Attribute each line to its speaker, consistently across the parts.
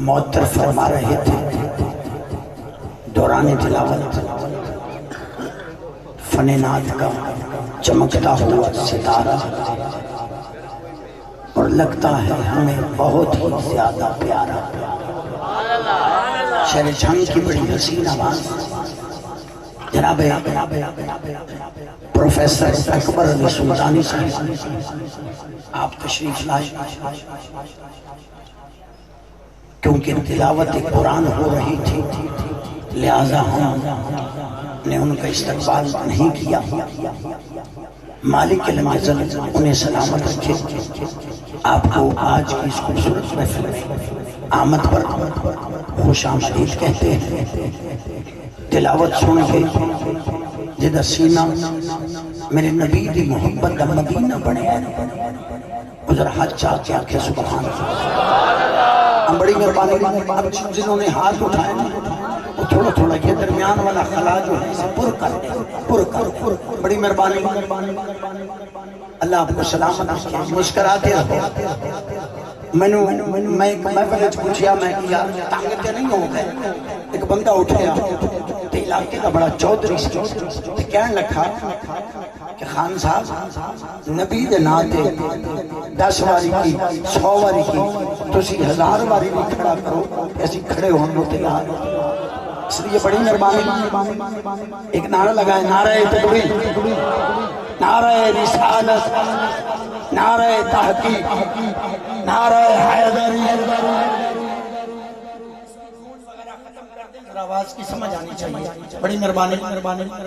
Speaker 1: معطر فرما رہے تھے دوران تلاوت فن نعت کا چمکتا ہوا ستارہ، اور لگتا ہے ہمیں بہت ہی زیادہ پیارا۔ شہر جھنگ کی بڑی حسین آواز جناب پروفیسر اکبر علی سلطانی صاحب، آپ تشریف لائے کیونکہ تلاوت قرآن ہو رہی تھی، لہذا ہم نے ان کا استقبال نہیں کیا۔ مالک العزت انہیں سلامت رکھے، آپ کو آج کی اس خوبصورت محفل آمد پر خوش آمدید کہتے ہیں۔ تلاوت سن کے جدہ سینہ میرے نبی دی محبت دا مدینہ بنے ہیں، ادھر ہاتھ چاہتے آکھے سبحان اللہ۔ بڑی مہربانی جنہوں نے ہاتھ اٹھائے وہ تھوڑا تھوڑا یہ درمیان والا خلا جو ہے پر کر بڑی مہربانی۔ اللہ آپ کو سلامت رکھے، مسکراتے رہو۔ میں پہلے پوچھیا، میں کیا طاقتیں نہیں ہو گئے، ایک بندہ اٹھیا تو علاقے کا بڑا چودھری سے کہنے لکھا کہ خان صاحب نبی دے ناتے 10 واری کی 100 واری کی تسی 1000 واری بھی کھڑا کرو، ایسی کھڑے ہونے تیار۔ اس لیے بڑی مہربانی ایک نعرہ لگائے، نعرہ تکبیر، نعرہ رسالت، نعرہ تحقیق، نعرہ حیدری۔ آواز کی سمجھ آنی چاہیے۔ بڑی مہربانی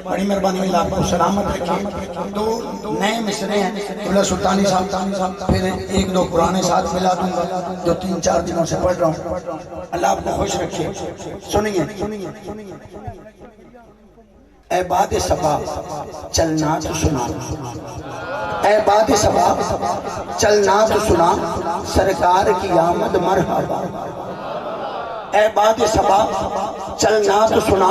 Speaker 1: بڑی مہربانی، اللہ آپ کو سلامت رکھے۔ دو نئے مصرے ہیں دولہ سلطانی صاحب، پھر ایک دو پرانے ساتھ ملا دوں گا جو 3-4 دنوں سے پڑھ رہا ہوں۔ اللہ آپ کو خوش رکھے۔ سنیے، اے باد صبا چلنا تو سنا، اے باد صبا چلنا تو سنا، سرکار کی آمد مرحبا۔ اے باد صبا چلنا تو سنا،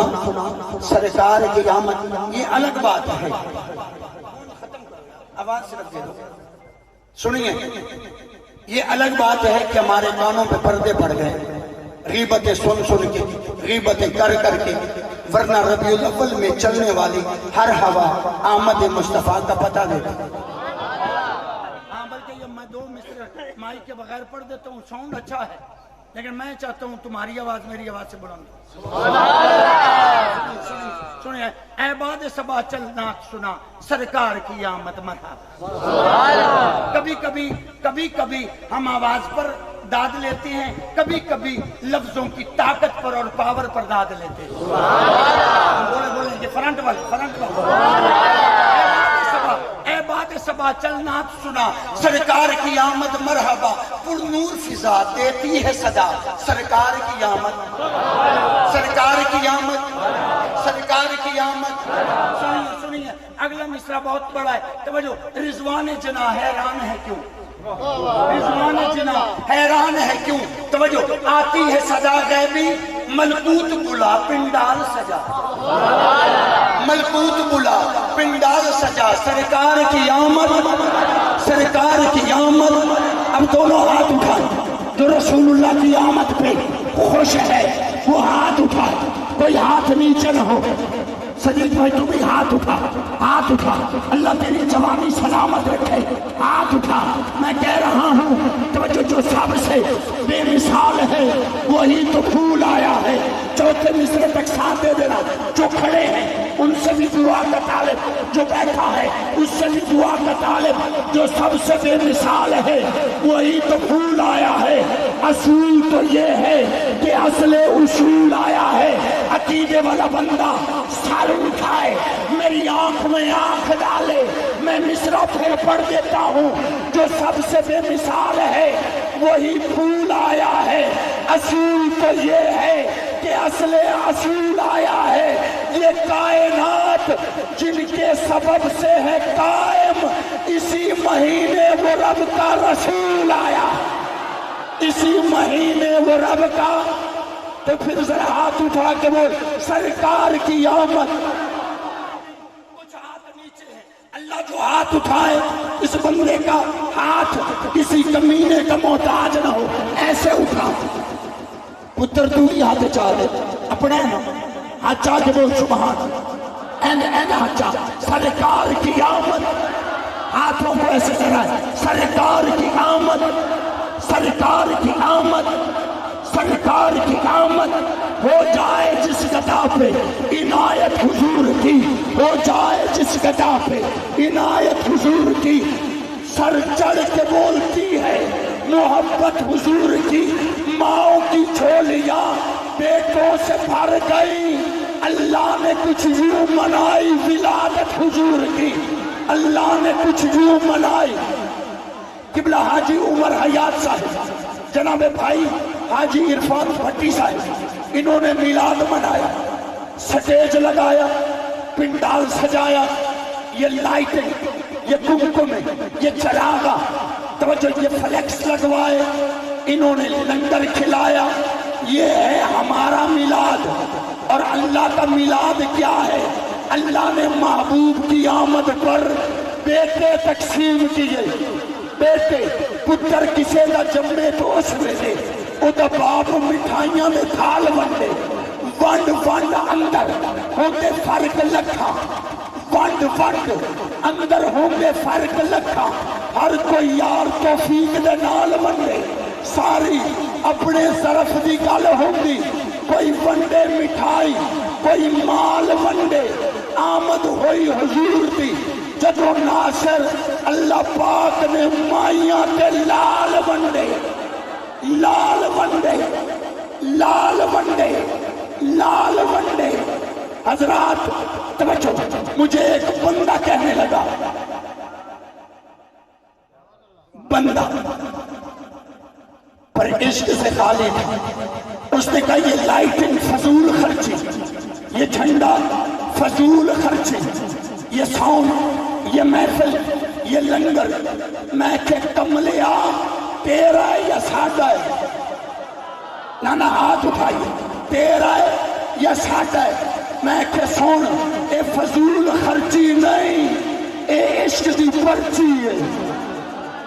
Speaker 1: سرکار کی آمد۔ یہ الگ بات ہے، آواز صرف دے دو۔ سنیے، یہ الگ بات ہے کہ ہمارے کانوں پہ پردے پڑ گئے، غیبتیں سن کے، غیبتیں کر کے، ورنہ ربیع الاول میں چلنے والی ہر ہوا آمد مصطفیٰ کا پتہ دیتا۔ ہاں بلکہ یہ میں 2 مصر مائک کے بغیر پڑھ دیتا ہوں، ساؤنڈ اچھا ہے، لیکن میں چاہتا ہوں تمہاری آواز میری آواز سے بلند ہو۔ سنیے، اے باد صبا چلنا سنا، سرکار کی آمد مرحبا۔ کبھی کبھی ہم آواز پر داد لیتے ہیں، کبھی کبھی لفظوں کی طاقت پر اور پاور پر داد لیتے ہیں۔ بولیں یہ فرنٹ والے۔ اے باد صبا چلنا سنا، سرکار کی آمد مرحبا، پر نور فضا دیتی ہے صدا، سرکار کی آمد، سرکار کی آمد، سرکار کی آمد۔ سنیے اگلا مصرع بہت بڑا ہے، توجہ۔ رضوان جنا حیران ہے کیوں، رضوان جنا حیران ہے کیوں، توجہ۔ آتی ہے صدا غیبی، ملکوت بلا پنڈال سجا، ملکوت بلا پنڈال سجا، سرکار کی آمد، سرکار کی آمد۔ اب دونوں ہاتھ اٹھائیں، جو رسول اللہ کی آمد پہ خوش ہے وہ ہاتھ اٹھائے، کوئی ہاتھ نیچے نہ ہو۔ سجید بھائی تو بھی ہاتھ اٹھا، ہاتھ اٹھا، اللہ تیری جوانی سلامت رکھے، ہاتھ اٹھا۔ میں کہہ رہا ہوں توجہ، جو سب سے بے مثال ہے وہی تو پھول آیا ہے۔ چوتھے مصرے تک ساتھ دے دینا، جو کھڑے ہیں ان سے بھی دعا کا طالب، جو بیٹھا ہے اس سے بھی دعا کا طالب، جو سب سے بے مثال ہے وہی تو پھول آیا ہے۔ اصول تو یہ ہے کہ اصل اصول آیا ہے۔ عقیدے والا بندہ سر اٹھائے، میری آنکھ میں آنکھ ڈالے، میں مصرع پھر پڑھ دیتا ہوں۔ جو سب سے بے مثال ہے وہی پھول آیا ہے۔ اصول تو یہ ہے کہ اصل اصول آیا ہے۔ یہ کائنات جن کے سبب سے ہے قائم، اسی مہینے وہ رب کا رسول آیا، اسی مہینے وہ رب کا۔ تو پھر ذرا ہاتھ اٹھا کے بول، سرکار کی آمد۔ کچھ ہاتھ نیچے ہے، اللہ جو ہاتھ اٹھائے اس بندے کا ہاتھ کسی کمینے کا محتاج نہ ہو، ایسے اٹھا۔ پتر تو ہی ہاتھ چاہ دے اپنے ہاتھ چاہ کے بول سبحان ہاتھ چاہ سرکار کی آمد ہاتھوں کو ایسے کرا ہے سرکار کی آمد سرکار کی آمد سرکار کی آمد ہو جائے جس گدا پہ عنایت حضور کی ہو جائے جس گدا پہ عنایت حضور کی سر چڑھ کے بولتی ہے محبت حضور کی ماؤں کی چھولیاں بیٹوں سے بھر گئی اللہ نے کچھ یوں منائی ولادت حضور کی اللہ نے کچھ یوں منائی قبلہ حاجی عمر حیات صاحب جناب بھائی حاجی عرفان بھٹی صاحب انہوں نے میلاد منایا سٹیج لگایا پنڈال سجایا یہ لائٹنگ یہ کمکم یہ چراغا توجہ یہ فلیکس لگوائے انہوں نے لنگر کھلایا یہ ہے ہمارا میلاد اور اللہ کا میلاد کیا ہے اللہ نے محبوب کی آمد پر بیٹے تقسیم کیے بیٹے پتر کسے دا جمعے تو اس میں دے او دا باپ مٹھائیاں میں تھال ونڈے ونڈ ونڈ اندر ہوتے فرق لکھا ونڈ ونڈ اندر ہوتے فرق لکھا ہر کوئی یار توفیق دے نال ونڈے ساری اپنے ظرف دی گل ہوندی کوئی ونڈے مٹھائی کوئی مال ونڈے آمد ہوئی حضور دی جدو ناصر اللہ پاک نے مائیاں تے لال ونڈے لال ونڈے لال ونڈے لال ونڈے حضرات توجہ مجھے ایک بندہ کہنے لگا بندہ پر عشق سے خالی تھا اس نے کہا یہ لائٹنگ فضول خرچی یہ جھنڈا فضول خرچی یہ ساؤنڈ یہ محفل یہ لنگر میں کہ کملیا تیرا ہے یا ساڈا ہے نانا ہاتھ اٹھائیے تیرا ہے یا ساڈا ہے میں کہ سن اے فضول خرچی نہیں اے عشق دی پرچی ہے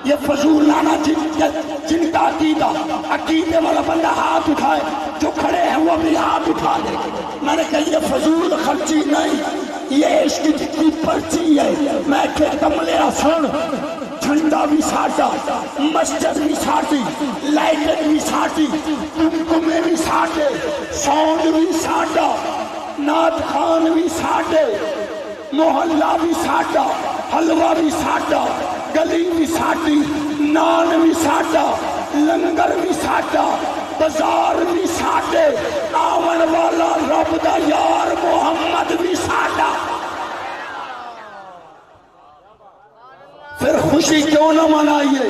Speaker 1: یہ فضول نانا جن کا عقیدے والا بندہ ہاتھ اٹھائے جو کھڑے ہیں وہ بھی ہاتھ اٹھا لے میں نے کہا یہ فضول خرچی نہیں یہ عشق کی پرچی ہے میں کہ کملیا سن جھنڈا بھی ساٹا مسجد بھی ساٹی لائٹنگ بھی ساٹی کمکمے بھی ساٹے ساؤنڈ بھی ساٹا نعت خان بھی ساٹے محلہ بھی ساٹا حلوہ بھی ساٹا گلی بھی ساٹی نان بھی ساٹا لنگر بھی ساٹا بازار بھی ساٹے آون والا رب دا یار محمد بھی ساٹا پھر خوشی کیوں نہ منائیے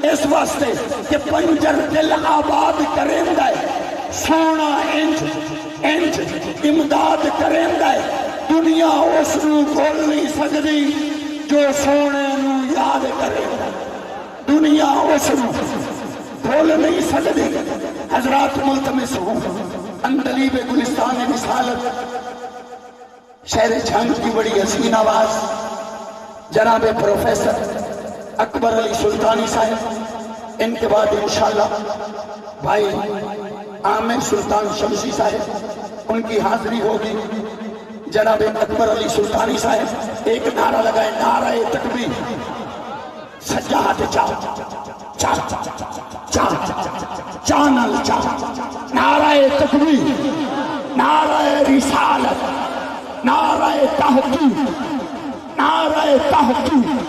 Speaker 1: اس واسطے کہ پنجر دل آباد کریں دے سونا انج امداد کریں دے دنیا اس نو بھول نہیں سکتی جو سونے نو یاد کرے دنیا اس نو بھول نہیں سکتی حضرات ملتمس ہوں اندلیب گلستان رسالت شہر جھنگ کی بڑی حسین آواز جناب پروفیسر اکبر علی سلطانی صاحب ان کے بعد انشاءاللہ بھائی عامر سلطان شمسی صاحب ان کی حاضری ہوگی جناب اکبر علی سلطانی صاحب ایک نعرہ لگائے نعرہ تکبیر سجاد چانل نعرہ تکبیر نعرہ رسالت نعرہ تحقیق نعرہ تحقیق